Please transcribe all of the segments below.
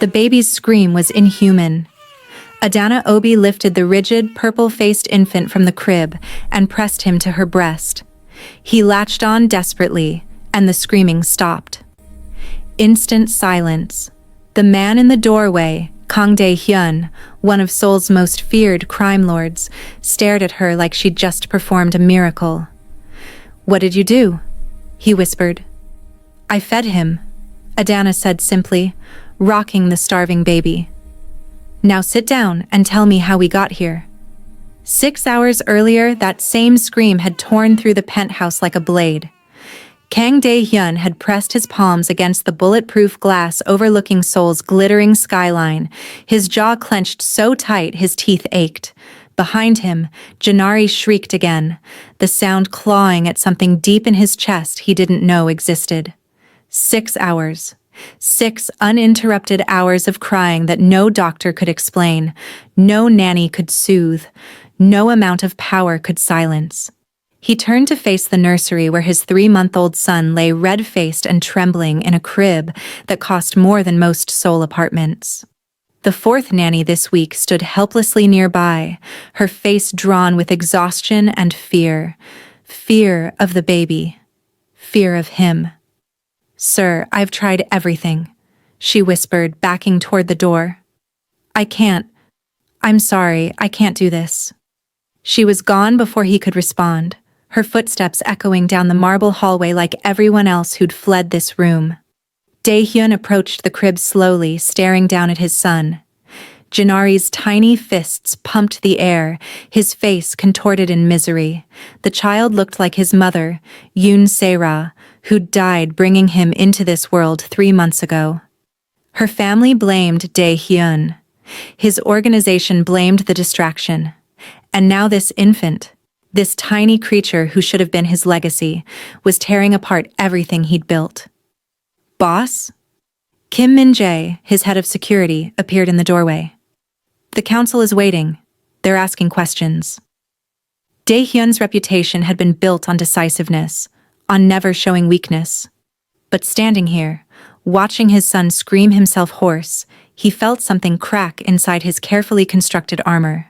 The baby's scream was inhuman. Adana Obi lifted the rigid, purple-faced infant from the crib and pressed him to her breast. He latched on desperately, and the screaming stopped. Instant silence. The man in the doorway, Kang Dae-Hyun, one of Seoul's most feared crime lords, stared at her like she'd just performed a miracle. "What did you do?" he whispered. "I fed him," Adana said simply, rocking the starving baby. "Now sit down and tell me how we got here." 6 hours earlier, that same scream had torn through the penthouse like a blade. Kang Dae-Hyun had pressed his palms against the bulletproof glass overlooking Seoul's glittering skyline, his jaw clenched so tight his teeth ached. Behind him, Jinari shrieked again, the sound clawing at something deep in his chest he didn't know existed. 6 hours. 6 uninterrupted hours of crying that no doctor could explain, no nanny could soothe, no amount of power could silence. He turned to face the nursery where his 3-month-old son lay red-faced and trembling in a crib that cost more than most Seoul apartments. The 4th nanny this week stood helplessly nearby, her face drawn with exhaustion and fear. Fear of the baby. Fear of him. "Sir, I've tried everything," she whispered, backing toward the door. "I can't. I'm sorry, I can't do this." She was gone before he could respond, her footsteps echoing down the marble hallway like everyone else who'd fled this room. Dae-Hyun approached the crib slowly, staring down at his son. Jinari's tiny fists pumped the air, his face contorted in misery. The child looked like his mother, Yoon Se-ra, who'd died bringing him into this world 3 months ago. Her family blamed Dae-Hyun. His organization blamed the distraction. And now this infant, this tiny creature who should have been his legacy, was tearing apart everything he'd built. "Boss?" Kim Min-jae, his head of security, appeared in the doorway. "The council is waiting. They're asking questions." Dae-Hyun's reputation had been built on decisiveness, on never showing weakness. But standing here, watching his son scream himself hoarse, he felt something crack inside his carefully constructed armor.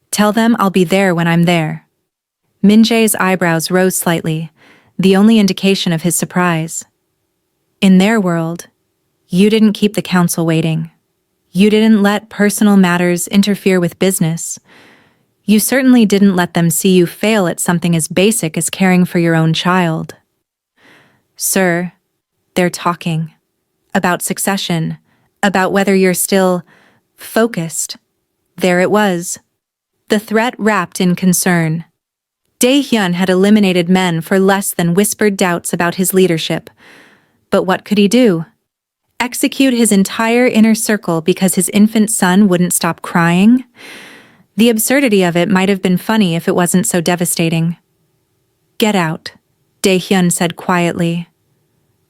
"Tell them I'll be there when I'm there." Min-jae's eyebrows rose slightly, the only indication of his surprise. "In their world, you didn't keep the council waiting. You didn't let personal matters interfere with business. You certainly didn't let them see you fail at something as basic as caring for your own child." "Sir, they're talking. About succession, about whether you're still focused." There it was. The threat wrapped in concern. Dae-Hyun had eliminated men for less than whispered doubts about his leadership. But what could he do? Execute his entire inner circle because his infant son wouldn't stop crying? The absurdity of it might have been funny if it wasn't so devastating. "Get out," Dae-Hyun said quietly.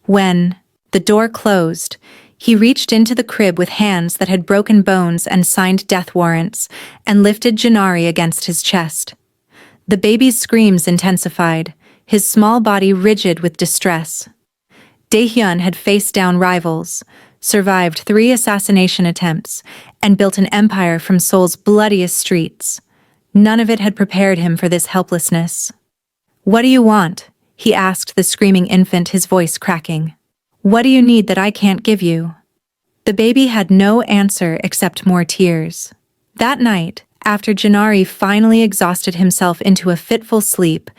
When the door closed, he reached into the crib with hands that had broken bones and signed death warrants, and lifted Jinari against his chest. The baby's screams intensified, his small body rigid with distress. Dae-Hyun had faced down rivals, survived 3 assassination attempts, and built an empire from Seoul's bloodiest streets. None of it had prepared him for this helplessness. "What do you want?" he asked the screaming infant, his voice cracking. "What do you need that I can't give you?" The baby had no answer except more tears. That night, after Jinari finally exhausted himself into a fitful sleep,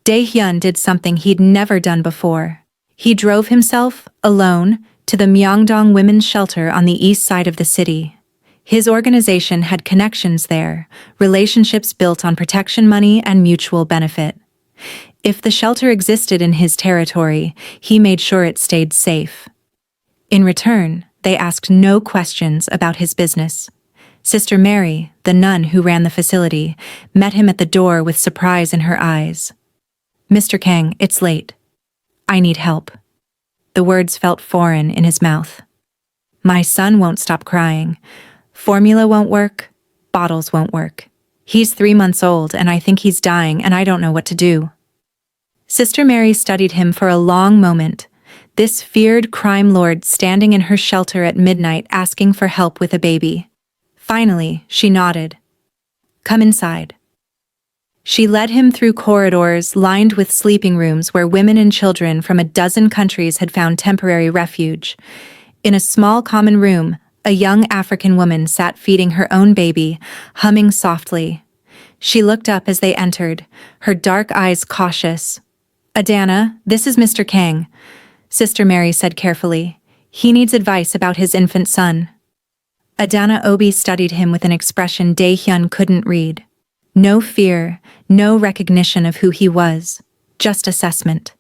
Dae-Hyun did something he'd never done before. He drove himself, alone, to the Myeongdong Women's Shelter on the east side of the city. His organization had connections there, relationships built on protection money and mutual benefit. If the shelter existed in his territory, he made sure it stayed safe. In return, they asked no questions about his business. Sister Mary, the nun who ran the facility, met him at the door with surprise in her eyes. "Mr. Kang, it's late. I need help." The words felt foreign in his mouth. "My son won't stop crying. Formula won't work. Bottles won't work. He's 3 months old and I think he's dying and I don't know what to do." Sister Mary studied him for a long moment, this feared crime lord standing in her shelter at midnight asking for help with a baby. Finally, she nodded. "Come inside." She led him through corridors lined with sleeping rooms where women and children from a dozen countries had found temporary refuge. In a small common room, a young African woman sat feeding her own baby, humming softly. She looked up as they entered, her dark eyes cautious. "Adanna, this is Mr. Kang," Sister Mary said carefully. "He needs advice about his infant son." Adanna Obi studied him with an expression Dae-Hyun couldn't read. No fear, no recognition of who he was, just assessment.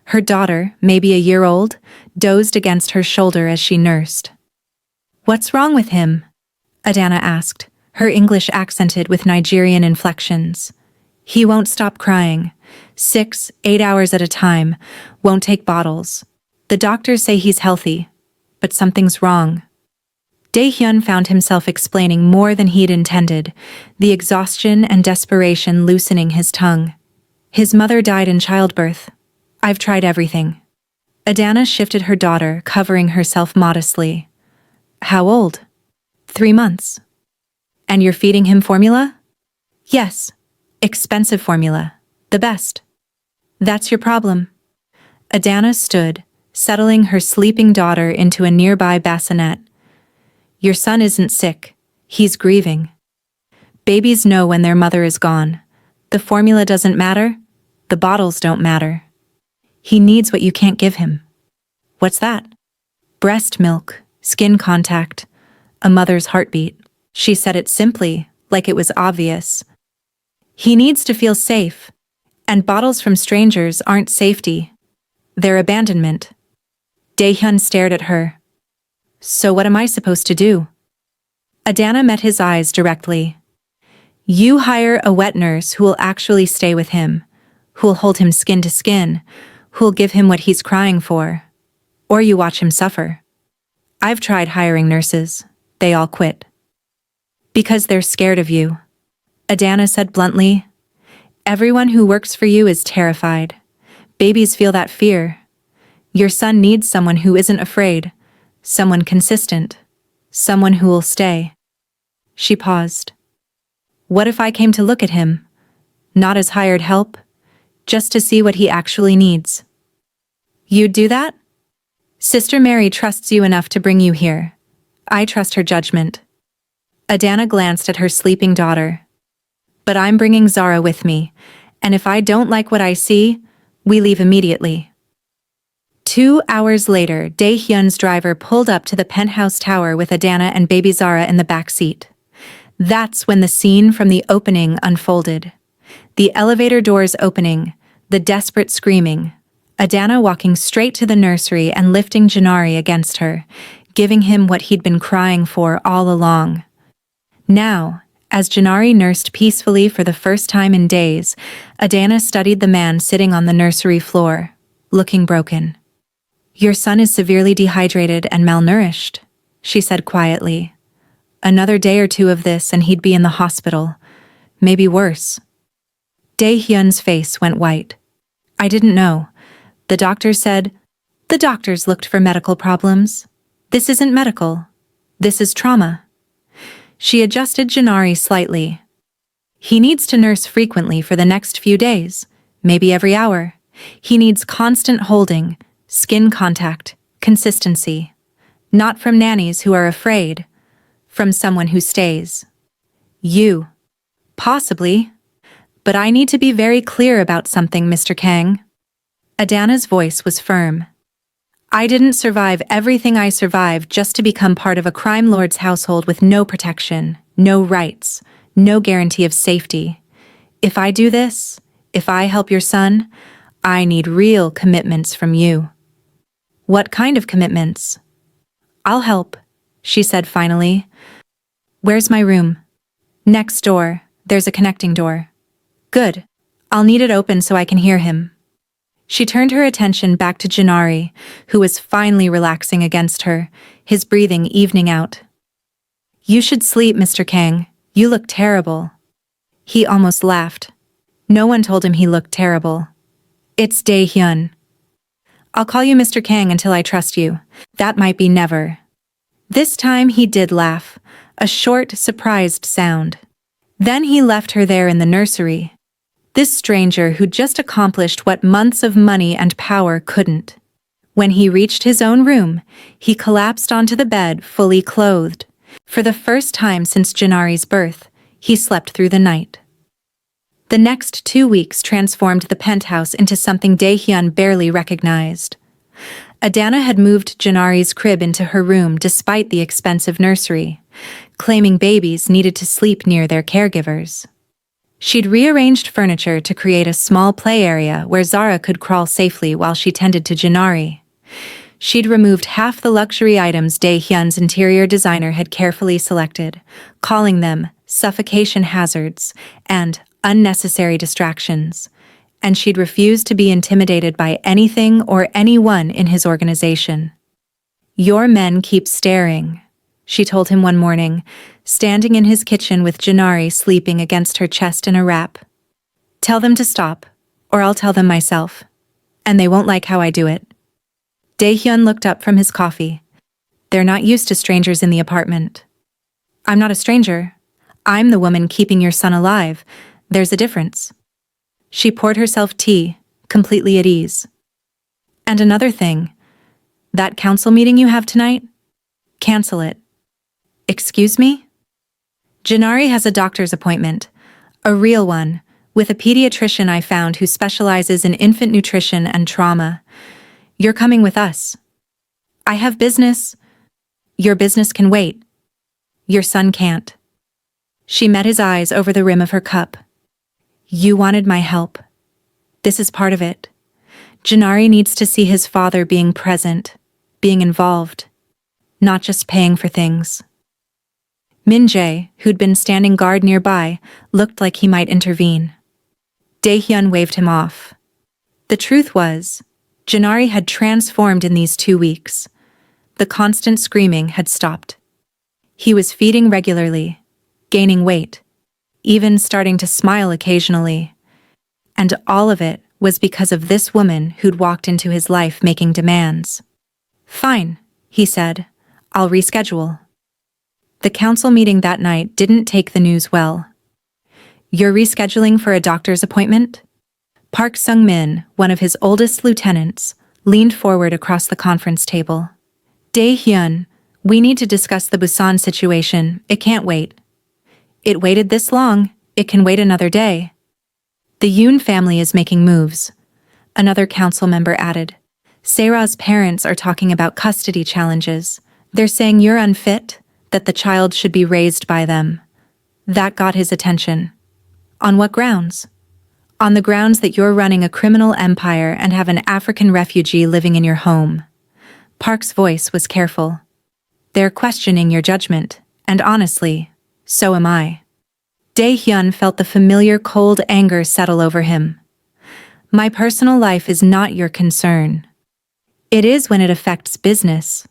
Her daughter, maybe a year old, dozed against her shoulder as she nursed. "What's wrong with him?" Adanna asked, her English accented with Nigerian inflections. "He won't stop crying. 6, 8 hours at a time, won't take bottles. The doctors say he's healthy, but something's wrong." Dae-Hyun found himself explaining more than he'd intended, the exhaustion and desperation loosening his tongue. "His mother died in childbirth. I've tried everything." Adanna shifted her daughter, covering herself modestly. "How old?" 3 months. "And you're feeding him formula?" "Yes. Expensive formula. The best." "That's your problem." Adanna stood, settling her sleeping daughter into a nearby bassinet. "Your son isn't sick. He's grieving. Babies know when their mother is gone. The formula doesn't matter. The bottles don't matter. He needs what you can't give him." "What's that?" "Breast milk, skin contact, a mother's heartbeat." She said it simply, like it was obvious. "He needs to feel safe. And bottles from strangers aren't safety. They're abandonment." Dae-Hyun stared at her. "So what am I supposed to do?" Adanna met his eyes directly. "You hire a wet nurse who will actually stay with him, who'll hold him skin to skin, who'll give him what he's crying for. Or you watch him suffer." "I've tried hiring nurses. They all quit." "Because they're scared of you," Adanna said bluntly. "Everyone who works for you is terrified. Babies feel that fear. Your son needs someone who isn't afraid, someone consistent, someone who will stay." She paused. "What if I came to look at him? Not as hired help, just to see what he actually needs." "You'd do that?" "Sister Mary trusts you enough to bring you here. I trust her judgment." Adanna glanced at her sleeping daughter. "But I'm bringing Zara with me, and if I don't like what I see, we leave immediately." 2 hours later, Dae-Hyun's driver pulled up to the penthouse tower with Adanna and baby Zara in the back seat. That's when the scene from the opening unfolded. The elevator doors opening, the desperate screaming, Adanna walking straight to the nursery and lifting Jinari against her, giving him what he'd been crying for all along. Now, as Jinari nursed peacefully for the first time in days, Adanna studied the man sitting on the nursery floor, looking broken. "Your son is severely dehydrated and malnourished," she said quietly. "Another day or two of this and he'd be in the hospital. Maybe worse." Dae-Hyun's face went white. "I didn't know. The doctors said—" "The doctors looked for medical problems. This isn't medical. This is trauma." She adjusted Jinari slightly. "He needs to nurse frequently for the next few days, maybe every hour. He needs constant holding, skin contact, consistency. Not from nannies who are afraid, from someone who stays. You. Possibly. But I need to be very clear about something, Mr. Kang." Adanna's voice was firm. "I didn't survive everything I survived just to become part of a crime lord's household with no protection, no rights, no guarantee of safety. If I do this, if I help your son, I need real commitments from you." "What kind of commitments?" "I'll help," she said finally. "Where's my room?" "Next door. There's a connecting door." "Good. I'll need it open so I can hear him." She turned her attention back to Jinari, who was finally relaxing against her, his breathing evening out. "You should sleep, Mr. Kang. You look terrible." He almost laughed. No one told him he looked terrible. "It's Dae-Hyun." I'll call you Mr. Kang until I trust you. That might be never. This time he did laugh, a short, surprised sound. Then he left her there in the nursery. This stranger who'd just accomplished what months of money and power couldn't. When he reached his own room, he collapsed onto the bed fully clothed. For the first time since Jinari's birth, he slept through the night. The next 2 weeks transformed the penthouse into something Dae-Hyun barely recognized. Adana had moved Jinari's crib into her room despite the expensive nursery, claiming babies needed to sleep near their caregivers. She'd rearranged furniture to create a small play area where Zara could crawl safely while she tended to Jinari. She'd removed half the luxury items Dae-Hyun's interior designer had carefully selected, calling them suffocation hazards and unnecessary distractions, and she'd refused to be intimidated by anything or anyone in his organization. "Your men keep staring," she told him one morning, standing in his kitchen with Jinari sleeping against her chest in a wrap. "Tell them to stop, or I'll tell them myself. And they won't like how I do it." Dae-Hyun looked up from his coffee. "They're not used to strangers in the apartment." "I'm not a stranger. I'm the woman keeping your son alive. There's a difference." She poured herself tea, completely at ease. "And another thing. That council meeting you have tonight? Cancel it." "Excuse me?" "Jinari has a doctor's appointment. A real one, with a pediatrician I found who specializes in infant nutrition and trauma. You're coming with us." "I have business." "Your business can wait. Your son can't." She met his eyes over the rim of her cup. "You wanted my help. This is part of it. Jinari needs to see his father being present, being involved, not just paying for things." Min-jae, who'd been standing guard nearby, looked like he might intervene. Dae-Hyun waved him off. The truth was, Jinari had transformed in these 2 weeks. The constant screaming had stopped. He was feeding regularly, gaining weight, even starting to smile occasionally. And all of it was because of this woman who'd walked into his life making demands. "Fine," he said. "I'll reschedule." The council meeting that night didn't take the news well. "You're rescheduling for a doctor's appointment?" Park Sung-min, one of his oldest lieutenants, leaned forward across the conference table. "Dae-Hyun, we need to discuss the Busan situation. It can't wait." "It waited this long. It can wait another day." "The Yoon family is making moves," another council member added. "Sera's parents are talking about custody challenges. They're saying you're unfit, that the child should be raised by them." That got his attention. "On what grounds?" "On the grounds that you're running a criminal empire and have an African refugee living in your home." Park's voice was careful. "They're questioning your judgment, and honestly, so am I." Dae-Hyun felt the familiar cold anger settle over him. "My personal life is not your concern." "It is when it affects business."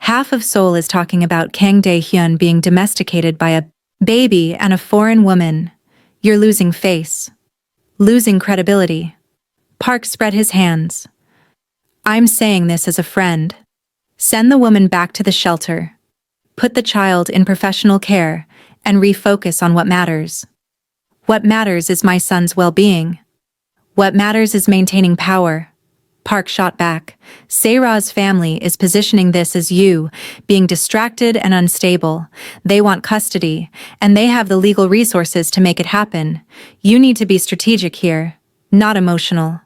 Half of Seoul is talking about Kang Dae-Hyun being domesticated by a baby and a foreign woman. You're losing face. Losing credibility. Park spread his hands. "I'm saying this as a friend. Send the woman back to the shelter. Put the child in professional care and refocus on what matters. What matters is my son's well-being. What matters is maintaining power." Park shot back. "Sera's family is positioning this as you, being distracted and unstable. They want custody, and they have the legal resources to make it happen. You need to be strategic here, not emotional."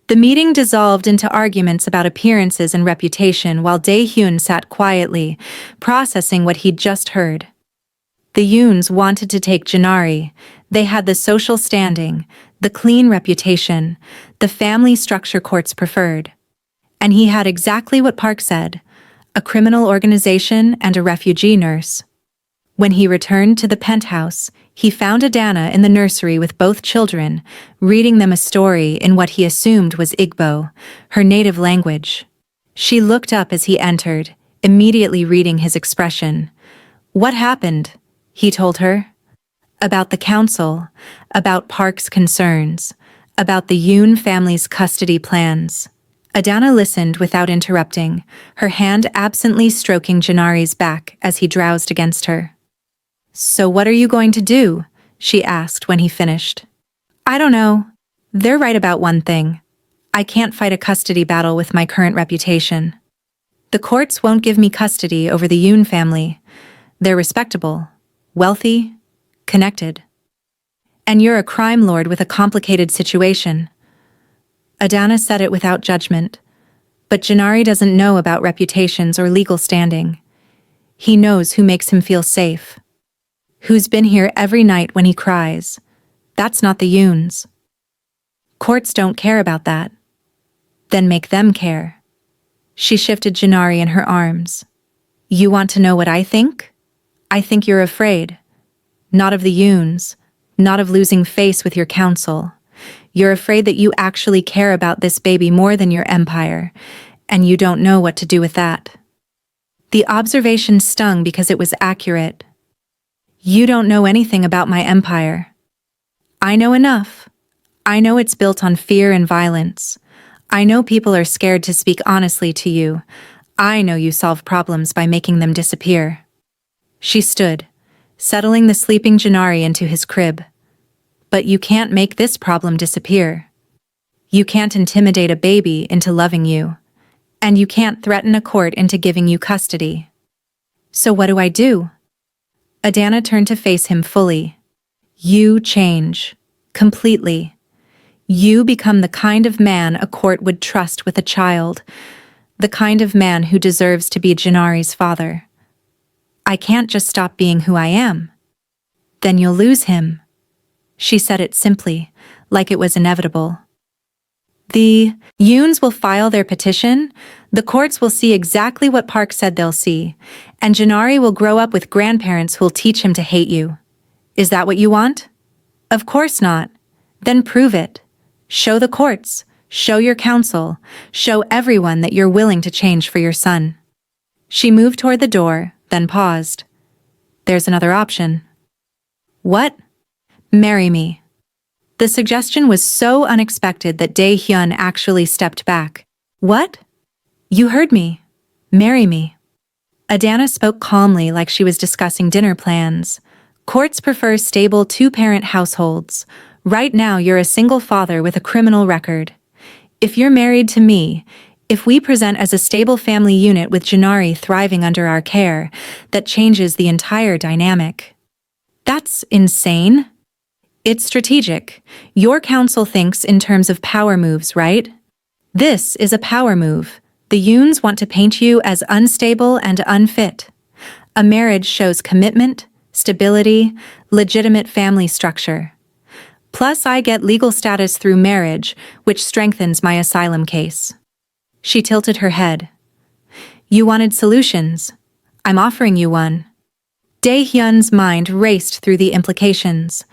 The meeting dissolved into arguments about appearances and reputation while Dae-Hyun sat quietly, processing what he'd just heard. The Yoons wanted to take Jinari. They had the social standing, the clean reputation, the family structure courts preferred. And he had exactly what Park said, a criminal organization and a refugee nurse. When he returned to the penthouse, he found Adana in the nursery with both children, reading them a story in what he assumed was Igbo, her native language. She looked up as he entered, immediately reading his expression. "What happened?" he told her. About the council, about Park's concerns, about the Yoon family's custody plans. Adana listened without interrupting, her hand absently stroking Jinari's back as he drowsed against her. "So what are you going to do?" she asked when he finished. "I don't know. They're right about one thing. I can't fight a custody battle with my current reputation. The courts won't give me custody over the Yoon family. They're respectable, wealthy, connected. And you're a crime lord with a complicated situation." Adana said it without judgment, but Jinari doesn't know about reputations or legal standing. He knows who makes him feel safe. Who's been here every night when he cries. That's not the Yoons. Courts don't care about that. Then make them care. She shifted Jinari in her arms. "You want to know what I think? I think you're afraid. Not of the Yoons, not of losing face with your counsel. You're afraid that you actually care about this baby more than your empire, and you don't know what to do with that." The observation stung because it was accurate. "You don't know anything about my empire." "I know enough. I know it's built on fear and violence. I know people are scared to speak honestly to you. I know you solve problems by making them disappear." She stood, settling the sleeping Jinari into his crib. "But you can't make this problem disappear. You can't intimidate a baby into loving you. And you can't threaten a court into giving you custody. So what do I do?" Adana turned to face him fully. "You change. Completely. You become the kind of man a court would trust with a child. The kind of man who deserves to be Jinari's father. I can't just stop being who I am. Then you'll lose him." She said it simply, like it was inevitable. "The Yoons will file their petition, the courts will see exactly what Park said they'll see, and Jinari will grow up with grandparents who'll teach him to hate you. Is that what you want? Of course not. Then prove it. Show the courts, show your counsel, show everyone that you're willing to change for your son." She moved toward the door, then paused. "There's another option." "What?" "Marry me." The suggestion was so unexpected that Dae-Hyun actually stepped back. "What?" "You heard me. Marry me." Adana spoke calmly like she was discussing dinner plans. "Courts prefer stable two-parent households. Right now you're a single father with a criminal record. If you're married to me, if we present as a stable family unit with Jinari thriving under our care, that changes the entire dynamic." "That's insane." "It's strategic. Your counsel thinks in terms of power moves, right? This is a power move. The Yoons want to paint you as unstable and unfit. A marriage shows commitment, stability, legitimate family structure. Plus, I get legal status through marriage, which strengthens my asylum case." She tilted her head. "You wanted solutions. I'm offering you one." Dae-Hyun's mind raced through the implications.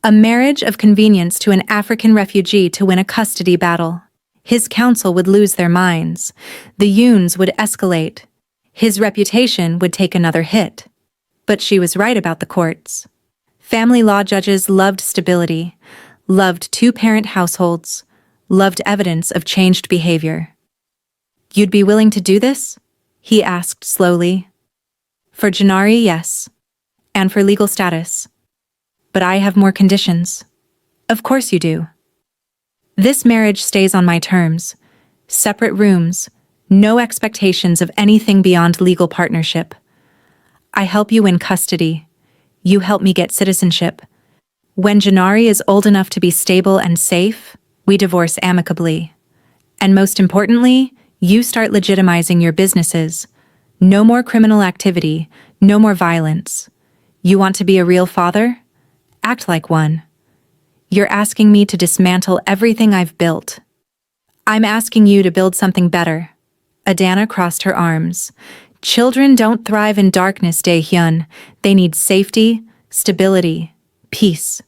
A marriage of convenience to an African refugee to win a custody battle. His counsel would lose their minds. The Yoons would escalate. His reputation would take another hit. But she was right about the courts. Family law judges loved stability, loved two-parent households, loved evidence of changed behavior. "You'd be willing to do this?" he asked slowly. "For Jinari, yes. And for legal status. But I have more conditions." "Of course you do." "This marriage stays on my terms. Separate rooms, no expectations of anything beyond legal partnership. I help you win custody. You help me get citizenship. When Jinari is old enough to be stable and safe, we divorce amicably. And most importantly, you start legitimizing your businesses. No more criminal activity, no more violence. You want to be a real father? Act like one. You're asking me to dismantle everything I've built. I'm asking you to build something better." Adana crossed her arms. "Children don't thrive in darkness, Dae-Hyun. They need safety, stability, peace.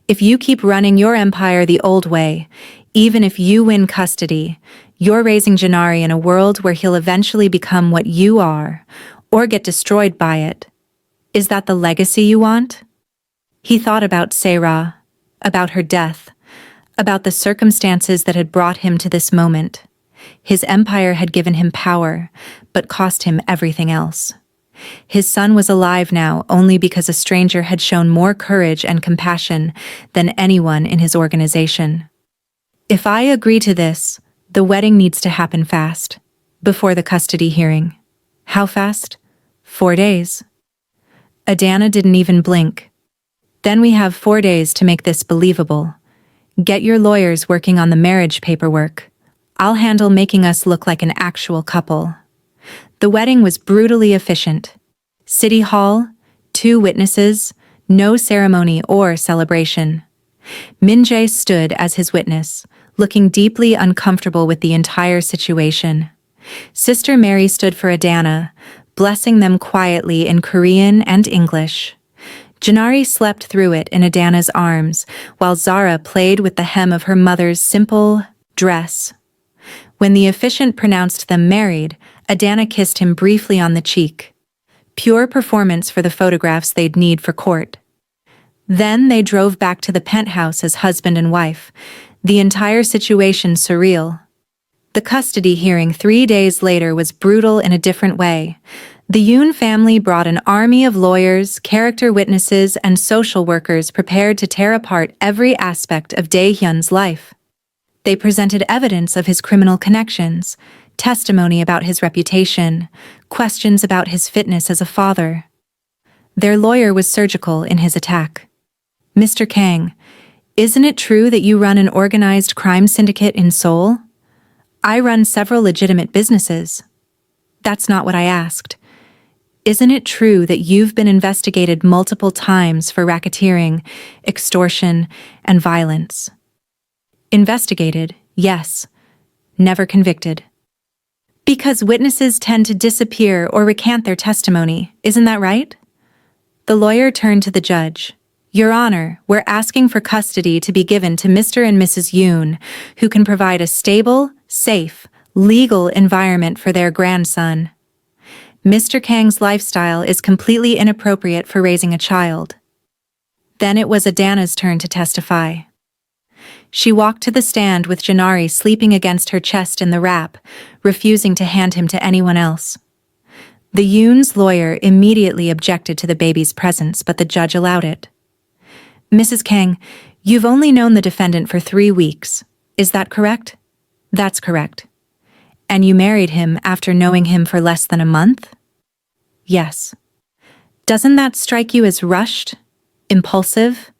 If you keep running your empire the old way, even if you win custody, you're raising Jinari in a world where he'll eventually become what you are, or get destroyed by it. Is that the legacy you want?" He thought about Sarah, about her death, about the circumstances that had brought him to this moment. His empire had given him power, but cost him everything else. His son was alive now only because a stranger had shown more courage and compassion than anyone in his organization. If I agree to this, the wedding needs to happen fast, before the custody hearing. How fast? 4 days. Adanna didn't even blink. Then we have 4 days to make this believable. Get your lawyers working on the marriage paperwork. I'll handle making us look like an actual couple. The wedding was brutally efficient. City Hall, 2 witnesses, no ceremony or celebration. Min-jae stood as his witness, looking deeply uncomfortable with the entire situation. Sister Mary stood for Adanna, blessing them quietly in Korean and English. Jinari slept through it in Adanna's arms, while Zara played with the hem of her mother's simple dress. When the officiant pronounced them married, Adanna kissed him briefly on the cheek. Pure performance for the photographs they'd need for court. Then they drove back to the penthouse as husband and wife, the entire situation surreal. The custody hearing 3 days later was brutal in a different way. The Yoon family brought an army of lawyers, character witnesses, and social workers prepared to tear apart every aspect of Dae-Hyun's life. They presented evidence of his criminal connections, testimony about his reputation, questions about his fitness as a father. Their lawyer was surgical in his attack. Mr. Kang, isn't it true that you run an organized crime syndicate in Seoul? I run several legitimate businesses. That's not what I asked. Isn't it true that you've been investigated multiple times for racketeering, extortion, and violence? Investigated, yes. Never convicted. Because witnesses tend to disappear or recant their testimony, isn't that right? The lawyer turned to the judge. Your Honor, we're asking for custody to be given to Mr. and Mrs. Yoon, who can provide a stable, safe, legal environment for their grandson. Mr. Kang's lifestyle is completely inappropriate for raising a child. Then it was Adanna's turn to testify. She walked to the stand with Jinari sleeping against her chest in the wrap, refusing to hand him to anyone else. The Yoon's lawyer immediately objected to the baby's presence, but the judge allowed it. Mrs. Kang, you've only known the defendant for 3 weeks. Is that correct? That's correct. And you married him after knowing him for less than a month? Yes. Doesn't that strike you as rushed, impulsive,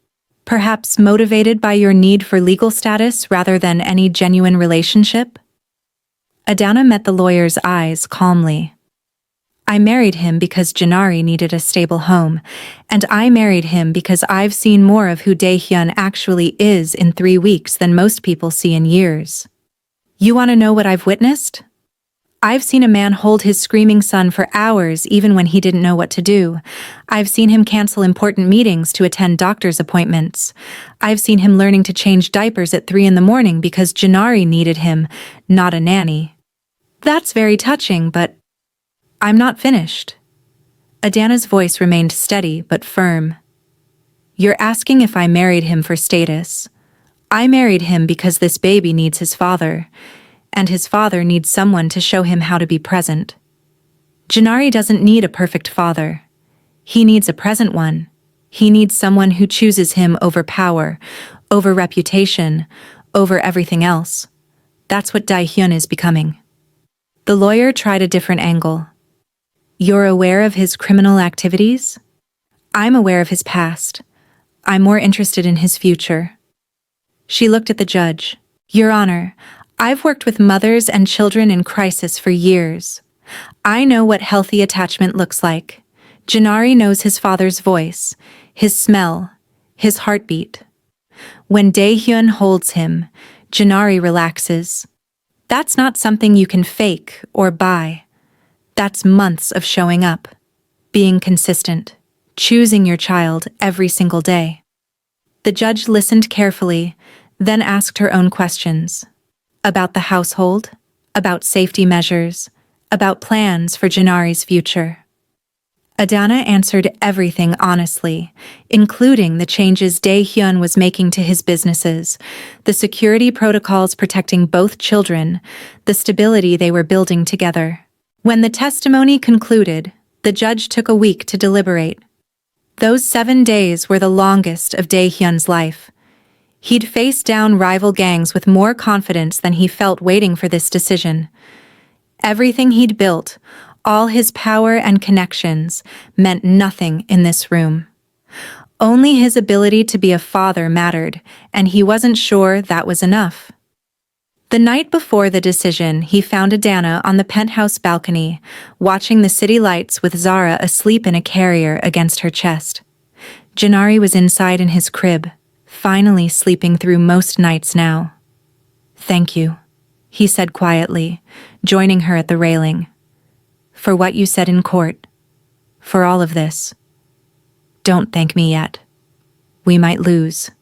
perhaps motivated by your need for legal status rather than any genuine relationship? Adana met the lawyer's eyes calmly. I married him because Jinari needed a stable home, and I married him because I've seen more of who Dae-Hyun actually is in 3 weeks than most people see in years. You want to know what I've witnessed? I've seen a man hold his screaming son for hours even when he didn't know what to do. I've seen him cancel important meetings to attend doctor's appointments. I've seen him learning to change diapers at 3 in the morning because Jinari needed him, not a nanny. That's very touching, but I'm not finished. Adanna's voice remained steady but firm. You're asking if I married him for status. I married him because this baby needs his father, and his father needs someone to show him how to be present. Jinari doesn't need a perfect father. He needs a present one. He needs someone who chooses him over power, over reputation, over everything else. That's what Dae-Hyun is becoming. The lawyer tried a different angle. You're aware of his criminal activities? I'm aware of his past. I'm more interested in his future. She looked at the judge. Your Honor, I've worked with mothers and children in crisis for years. I know what healthy attachment looks like. Jinari knows his father's voice, his smell, his heartbeat. When Dae-Hyun holds him, Jinari relaxes. That's not something you can fake or buy. That's months of showing up, being consistent, choosing your child every single day. The judge listened carefully, then asked her own questions. About the household, about safety measures, about plans for Jinari's future. Adana answered everything honestly, including the changes Dae-Hyun was making to his businesses, the security protocols protecting both children, the stability they were building together. When the testimony concluded, the judge took a week to deliberate. Those 7 days were the longest of Dae-Hyun's life. He'd faced down rival gangs with more confidence than he felt waiting for this decision. Everything he'd built, all his power and connections, meant nothing in this room. Only his ability to be a father mattered, and he wasn't sure that was enough. The night before the decision, he found Adana on the penthouse balcony, watching the city lights with Zara asleep in a carrier against her chest. Jinari was inside in his crib, finally sleeping through most nights now. "Thank you," he said quietly, joining her at the railing. "For what you said in court. For all of this. Don't thank me yet. We might lose.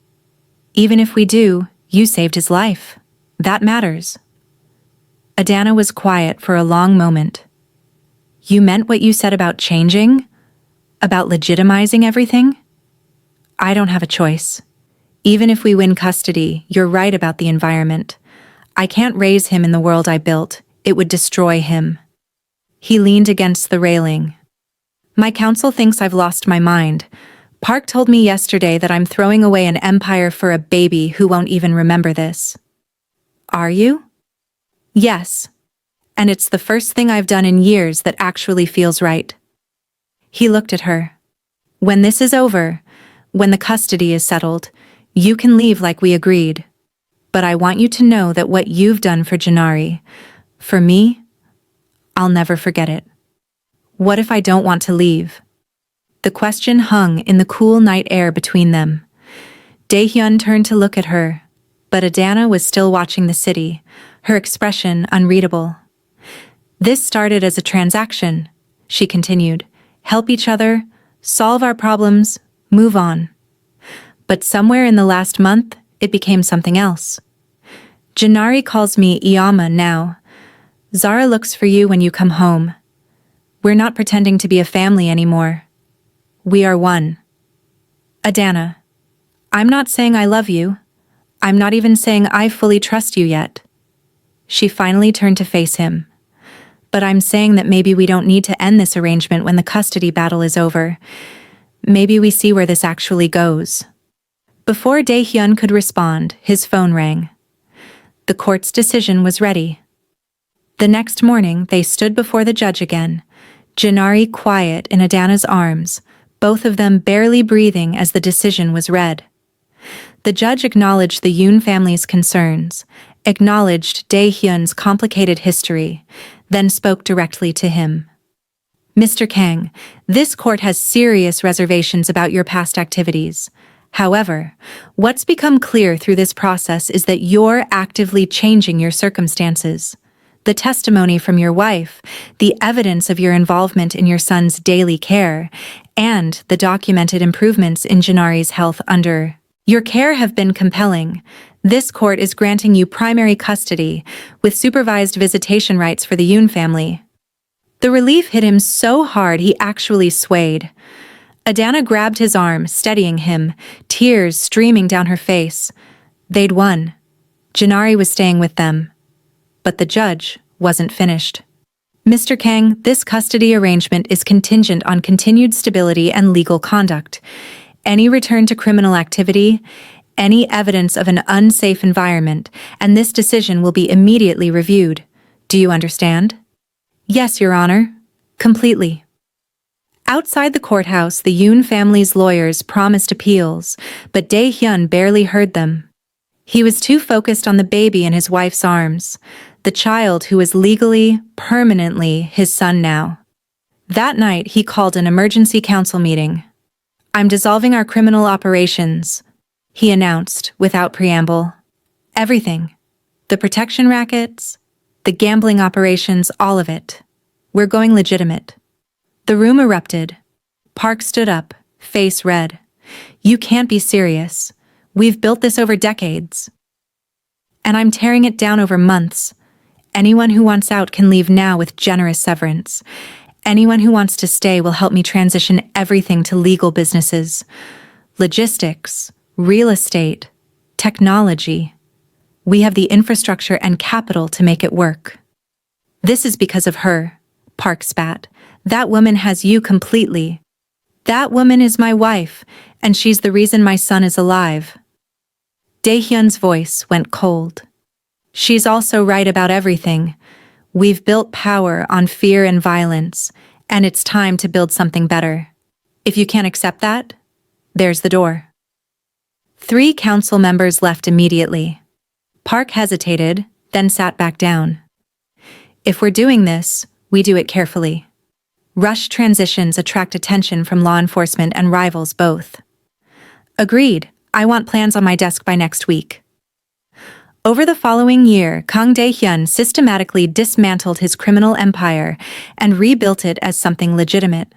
Even if we do, you saved his life. That matters." Adana was quiet for a long moment. "You meant what you said about changing? About legitimizing everything?" "I don't have a choice. Even if we win custody, you're right about the environment. I can't raise him in the world I built. It would destroy him." He leaned against the railing. "My counsel thinks I've lost my mind. Park told me yesterday that I'm throwing away an empire for a baby who won't even remember this." "Are you?" "Yes. And it's the first thing I've done in years that actually feels right." He looked at her. "When this is over, when the custody is settled, you can leave like we agreed. But I want you to know that what you've done for Jinari, for me, I'll never forget it." "What if I don't want to leave?" The question hung in the cool night air between them. Dae-Hyun turned to look at her, but Adana was still watching the city, her expression unreadable. "This started as a transaction," she continued. "Help each other, solve our problems, move on. But somewhere in the last month, it became something else. Jinari calls me Iyama now. Zara looks for you when you come home. We're not pretending to be a family anymore. We are one. Adana, I'm not saying I love you. I'm not even saying I fully trust you yet." She finally turned to face him. "But I'm saying that maybe we don't need to end this arrangement when the custody battle is over. Maybe we see where this actually goes." Before Dae-Hyun could respond, his phone rang. The court's decision was ready. The next morning, they stood before the judge again, Jinari quiet in Adana's arms, both of them barely breathing as the decision was read. The judge acknowledged the Yoon family's concerns, acknowledged Dae-Hyun's complicated history, then spoke directly to him. "Mr. Kang, this court has serious reservations about your past activities. However, what's become clear through this process is that you're actively changing your circumstances. The testimony from your wife, the evidence of your involvement in your son's daily care, and the documented improvements in Jinari's health under your care have been compelling. This court is granting you primary custody, with supervised visitation rights for the Yoon family." The relief hit him so hard he actually swayed. Adana grabbed his arm, steadying him, tears streaming down her face. They'd won. Jinari was staying with them. But the judge wasn't finished. "Mr. Kang, this custody arrangement is contingent on continued stability and legal conduct. Any return to criminal activity, any evidence of an unsafe environment, and this decision will be immediately reviewed. Do you understand?" "Yes, Your Honor. Completely." Outside the courthouse, the Yoon family's lawyers promised appeals, but Dae-Hyun barely heard them. He was too focused on the baby in his wife's arms, the child who was legally, permanently his son now. That night, he called an emergency council meeting. "I'm dissolving our criminal operations," he announced without preamble. "Everything. The protection rackets, the gambling operations, all of it. We're going legitimate." The room erupted. Park stood up, face red. "You can't be serious. We've built this over decades. And I'm tearing it down over months. Anyone who wants out can leave now with generous severance. Anyone who wants to stay will help me transition everything to legal businesses, logistics, real estate, technology. We have the infrastructure and capital to make it work. This is because of her, Park spat. That woman has you completely. That woman is my wife, and she's the reason my son is alive. Dae-Hyun's voice went cold. She's also right about everything. We've built power on fear and violence, and it's time to build something better. If you can't accept that, there's the door. 3 council members left immediately. Park hesitated, then sat back down. If we're doing this, we do it carefully. Rushed transitions attract attention from law enforcement and rivals both. Agreed, I want plans on my desk by next week. Over the following year, Kang Dae-Hyun systematically dismantled his criminal empire and rebuilt it as something legitimate.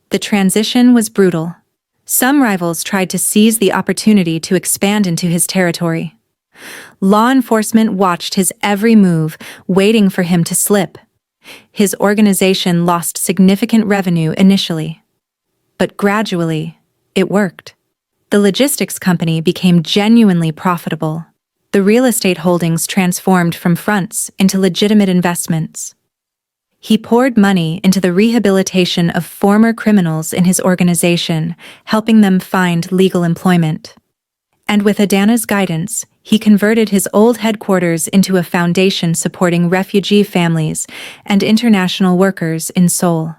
The transition was brutal. Some rivals tried to seize the opportunity to expand into his territory. Law enforcement watched his every move, waiting for him to slip. His organization lost significant revenue initially. But gradually, it worked. The logistics company became genuinely profitable. The real estate holdings transformed from fronts into legitimate investments. He poured money into the rehabilitation of former criminals in his organization, helping them find legal employment. And with Adanna's guidance, he converted his old headquarters into a foundation supporting refugee families and international workers in Seoul.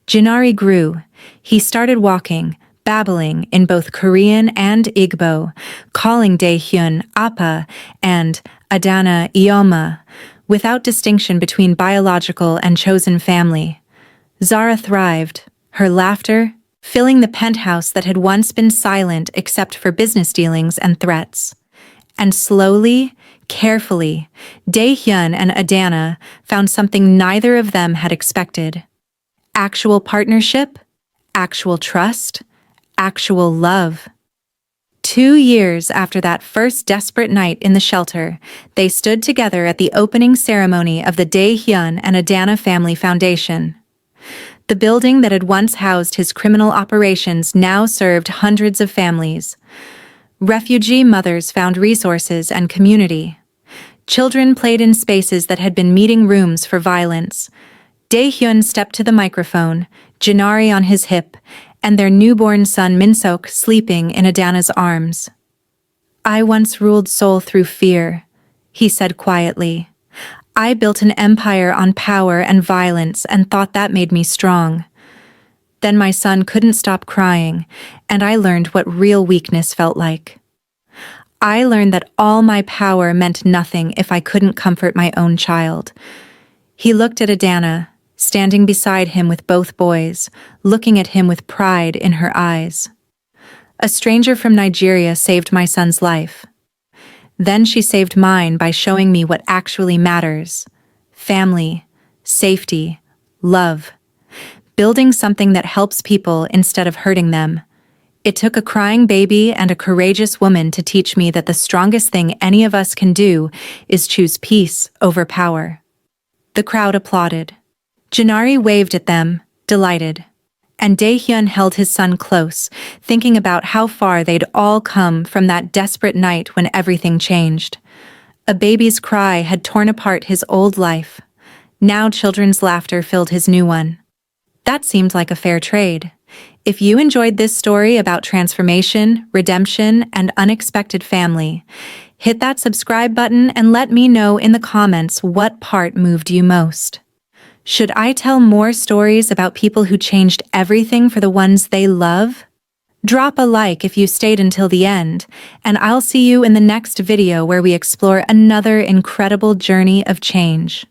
Jinari grew. He started walking, babbling in both Korean and Igbo, calling Dae-Hyun Appa and Adanna Ioma, without distinction between biological and chosen family. Zara thrived, her laughter filling the penthouse that had once been silent except for business dealings and threats. And slowly, carefully, Dae-Hyun and Adanna found something neither of them had expected. Actual partnership, actual trust, actual love. 2 years after that first desperate night in the shelter, they stood together at the opening ceremony of the Dae-Hyun and Adanna Family Foundation. The building that had once housed his criminal operations now served hundreds of families. Refugee mothers found resources and community. Children played in spaces that had been meeting rooms for violence. Dae-Hyun stepped to the microphone, Jinari on his hip, and their newborn son Min-sok sleeping in Adanna's arms. I once ruled Seoul through fear, he said quietly. I built an empire on power and violence and thought that made me strong. Then my son couldn't stop crying, and I learned what real weakness felt like. I learned that all my power meant nothing if I couldn't comfort my own child. He looked at Adanna, standing beside him with both boys, looking at him with pride in her eyes. A stranger from Nigeria saved my son's life. Then she saved mine by showing me what actually matters: family, safety, love. Building something that helps people instead of hurting them. It took a crying baby and a courageous woman to teach me that the strongest thing any of us can do is choose peace over power. The crowd applauded. Jinari waved at them, delighted. And Dae-Hyun held his son close, thinking about how far they'd all come from that desperate night when everything changed. A baby's cry had torn apart his old life. Now children's laughter filled his new one. That seemed like a fair trade. If you enjoyed this story about transformation, redemption, and unexpected family, hit that subscribe button and let me know in the comments what part moved you most. Should I tell more stories about people who changed everything for the ones they love? Drop a like if you stayed until the end, and I'll see you in the next video where we explore another incredible journey of change.